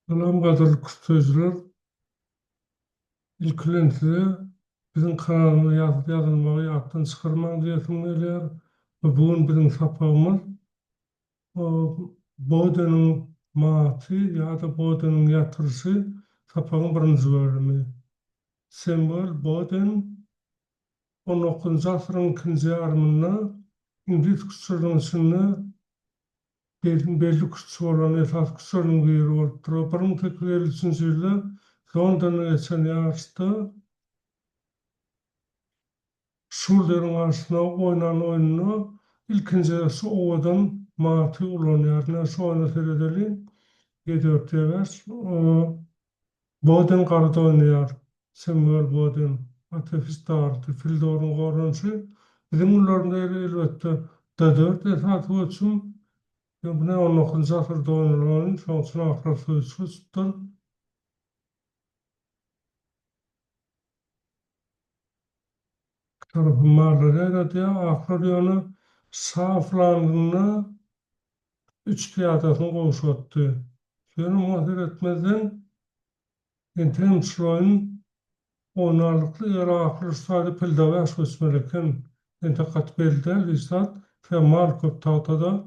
Selam kadar kutlucular. İlkilentide bizim kanalıma yazılmağı yaptın çıkarmak diyetim geliyor. Ve bugün bizim sapağımız o Bode'nin maati ya da Bode'nin yatırışı sapağın birinci bölümü. Sembol Boden 19. asrın ikinci yarımında İngiliz küçüklerinin içinde belli küçük olan esas küçüklerin biri olup duruyor. 1853 yılda Londra'na geçen yarışta Şulder'in arasında oynanan oyununu ilkincisi ovadan maati ulanıyor. Nasıl oyunu seyredelim? 7-4 evet. Boden kartı oynuyor. Samuel Boden. Ateist artı. Fildor'un korunuşu. Bizim bunların elbette D4 esası için buna 19. asırda oynanan oyun. Sonuçta akıl sözcüsüdür. Tarafı mağları diye akıl yönü saflandığını üç piyadasını qovuşatdı. Şöyle muhasir etmezden temsiloyun oynarlıklı yara akıl ustadı pildağı aşmışmeliken kat belden lisat ve Markov tahtada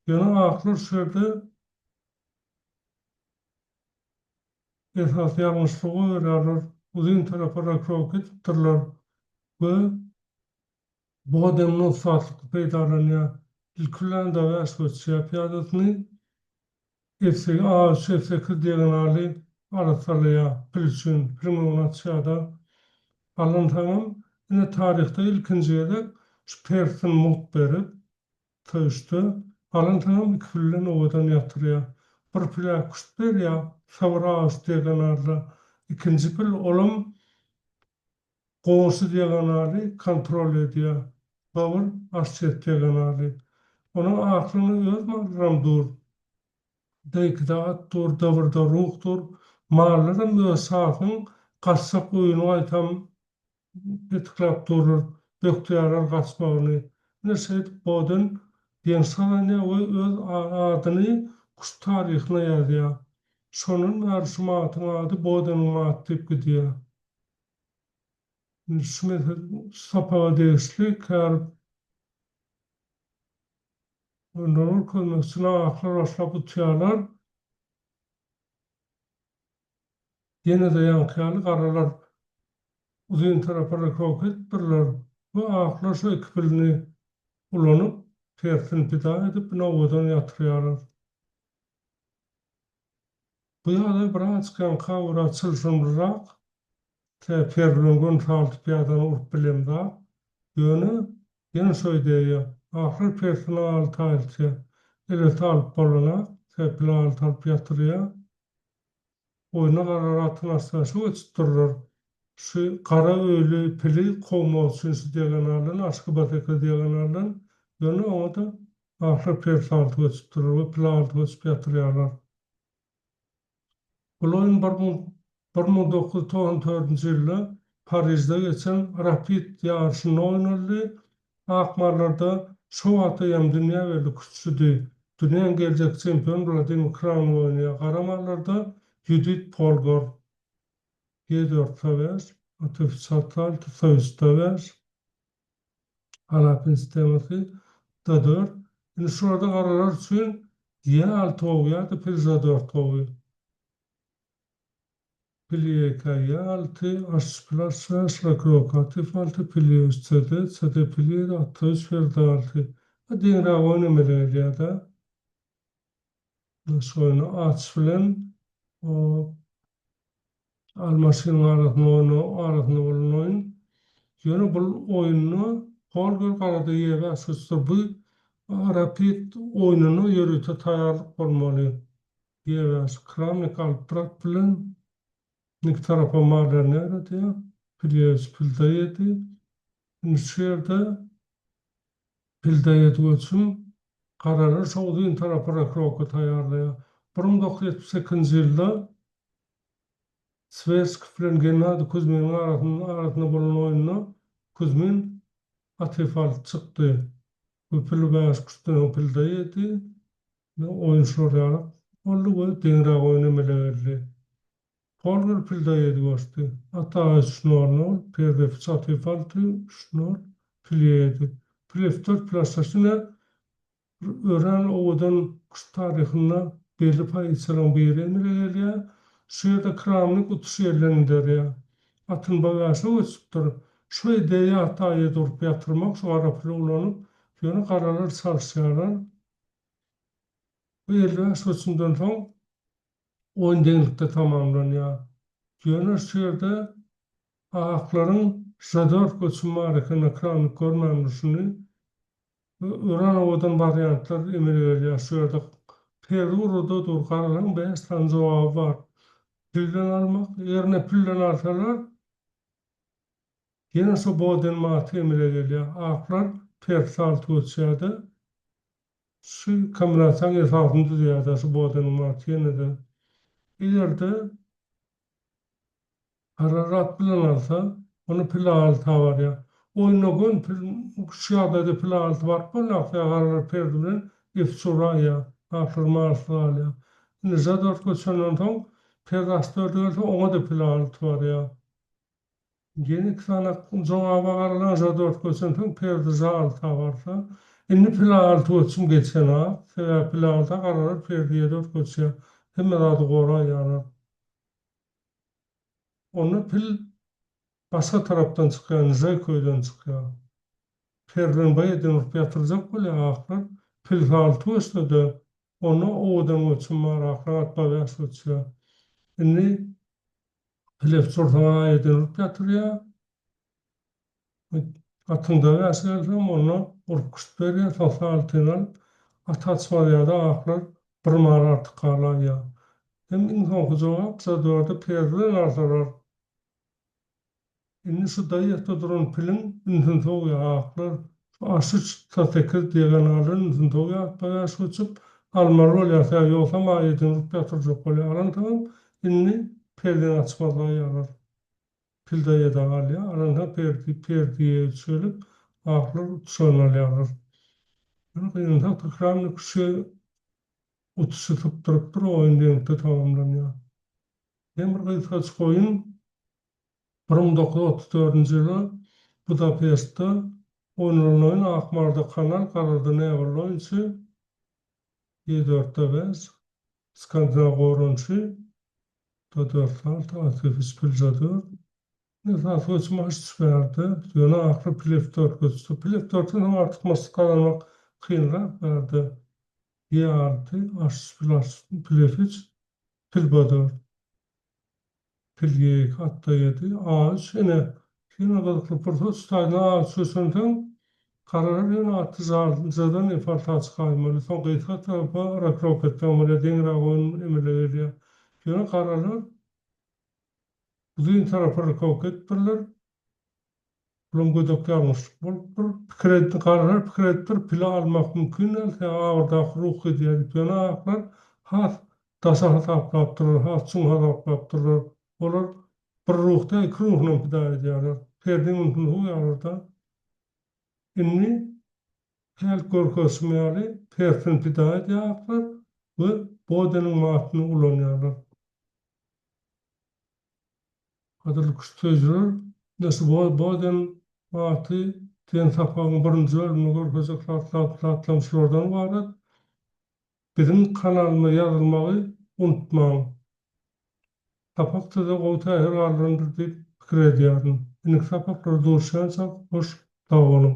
yana akıl şöyle esas yanlışlığı öğrenir. Uzun tarafa rakroket tuturlar ve bu adamın ustatlıklı peydarlanıyor. İlkülen dağı aşmışmeliken piyadasını Esse ağaç, esse kız diagonali arasalaya, pilçün, primonatçada alın tamam. Yine tarihte ilkinciye de Pers'in muhberi tığıştı. Alın tamam ikifillen ovadan yatırıyor. Bir plak kuşber ya, savra ağaç diagonali. İkinci pil olam qoğusu diagonali kontrol ediyor. Bavur aşçet diagonali. Onun aklını öz mağduram dur. Deykdaat davırda ruhtur. Mağlarım ve safın qassak oyunu aytam betiklap durur. Böktüyarar qasmağını. Neseyt bodun densalanya ve öz adını kuş tarihine yazıyor. Şonun arşumatın adı bodunun maat deyip gidiyor. Smith sapağa değişli kar onların kılmasına aklar aşağı tutuyorlar. Yine de yankıyalı karalar uzun tarafa kroket birler. Bu aklar şu ekipilini ulanıp tersini pida edip novadan yatırıyorlar. Bu yada biraz kavra çılsındırak te perlüngün saltı piyadan urup bilem da yönü yine söyleyiyor. Ahir persini altı alçı. Ele talıp bolana te pila altı alıp yatırıyor. Oyuna karar atın asası uçtururlar. Şu kara ölü pili kovma olsun diyen alın, aşkı bataka diyen alın, yönü ona da ahır pers altı geçip durur ve pil altı geçip yatırıyorlar. Bu oyun 1994 yılda Paris'de geçen Rapid yarışını oynandı. Akmarlarda şov atayım dünya verdi küçüldü. Dünyanın gelecek şampiyon Vladimir Kran oynuyor. Karamarlarda Judith Polgor. 7-4 sever. Atıf satal, tüfeğiz sever. Alapin sistemasi da 4. Şimdi şurada karalar için ya 6 oğuya da pilza 4 oğuya. Piliye kaya 6, aşç plasa, şlakrokatif 6, piliye üstede, sede piliye de 60 verdi 6. Hadi ra oynameliydi ya da. Nasıl oyunu aç filan o almasının arasında olan oyun. Yönü bu oyunu Holger qarada yere asıstır. Bu rapid oyununu yürüte tayarlık olmalı. Yere kramnik alprat bilen nik tarafa mağlar nerede ya? Piliyez pildayeti. Nişerde pildayeti için kararır. Soğuduğun tarafa rakroku tayarlaya. 1978 yılda Sversk bilen Gennady Kuzmin'in arasında bulan oyununa Kuzmin Atifal çıktı. Bu pil beyaz kuştan o pil dayedi. Oyuncular yani Ollu bu deňra goýun emelerli. Polgar pilda ýedi goşdy. Ata üçnol, perde çaty falty üçnol piledi. Pleftor plasasyna ören owadan kuş taryhyna belli paýçylaryň biri emilýär. Şeýle kramny gutus ýerlendir. Atyn bagaşy öçüpdir. Şu ideýa ataýy durup ýatyrmak, şu araply ulanyp, ýöne garalar çalşýarlar. Bu ýerde şoçundan soň oýun deňlikde tamamlanýar. Ýöne şeýerde aklaryň jador göçmärlikine kramny görmämüşini ören owadan variantlar emilýär. Şeýerde Peru'da durgarlaryň beýstan jogaby bar. Pilden almak, ýerine pilden alsalar, ýene şu boden maty emilýär. Aklar persal tutuşýardy. Şu kamerasan esasynda diýýärdi, şu boden maty ýene de. Ýerde hararat bilen alsa, onu pil alta barýar. Oýnagan pil, şu ýagdaýda pil alta bar bolýar, hararat perdi bilen ifçuraýar, afirmasyýar. Nizador köçenden soň pedastörde oňa da pil alta barýar. Yeni sana jogaba garalan jador köçenden soň perdi alta barsa, indi pil alta öçüm geçen ha, sebäp pil alta garalat perdi ýeder köçýär. Hemme zady goraýar. Onu pil başga tarapdan çykýan, jay köýden çykýar. Perden baýdan urup ýatyrjak bolýar ahir, pil alty ösde, onu owadan öçüm bar, ahir atbaýar öçýär. Indi pilef çortaňa ýerden urup ýatyrýar. Atynda ýaşarsam, onu urup kuşt berýär, soňra altynyň ataçmaýarda ahir bir mar artyk galanýar. Hem insan jogap, zadorda perden artarar. Indi şu daýatda duran pilin ünsün soňra aklar, aşyç tatekir diýenleriň ünsün soňra atbaýar şuçup, almar bolýar, ýoksa maýydan urup ýatyrjak bolýar. Alantam indi perden açmaýar. Pilda ýeda galýar, alanda perdi çölüp, aklar tutuşanlar. Ýöne takramly kişi utuşyp durup oýun deňte tamamlanýar. Ben bir gysgaç goýun 1934-nji ýyly Budapestde oynanan Akmarda kanal garaldy näwirlençi Y4-5 Skandinaw gorunçy da 4-6 atfis piljadyr. Nesa soçmaş çykardy. Ýöne akry pleftor göçdi. Pleftordan artyk maskalanyk kynrak berdi. Ýardy, aşpylar plefich pilbadyr. Pilge hatta yedi, ağaç ene galyply portos taýna söýsünden karalar ýene atdy zadan ifarta çykarmaly. Soň gyýyka tarapy rakroketden bilen deňra goýun emilýär. Ýöne karalar buýyn tarapy rakoket birler. Bulan gödek ýalňyş bolup bir pikiretdi karalar pikiretdir pila almak mümkin else awrda ruh edýär. Ýöne aklar has daşa taplapdyr, has çuň taplapdyr. Olar bir ruhda iki ruhla pida edýärler. Perden mümkin ýarda. Indi hal görkezmeli perden pida edýärler we bodenyň matyny ulanýarlar. Hadyrly kuştejler, näse boden maty ten sapagyň birinji bölümini görkezek latlamşlardan barat. Bizim kanalyma ýazylmagy unutmaň. Sapakda da goýta her arlandyr diýip pikir edýärdim. Indi sapaklar durşansa hoş sag bolun.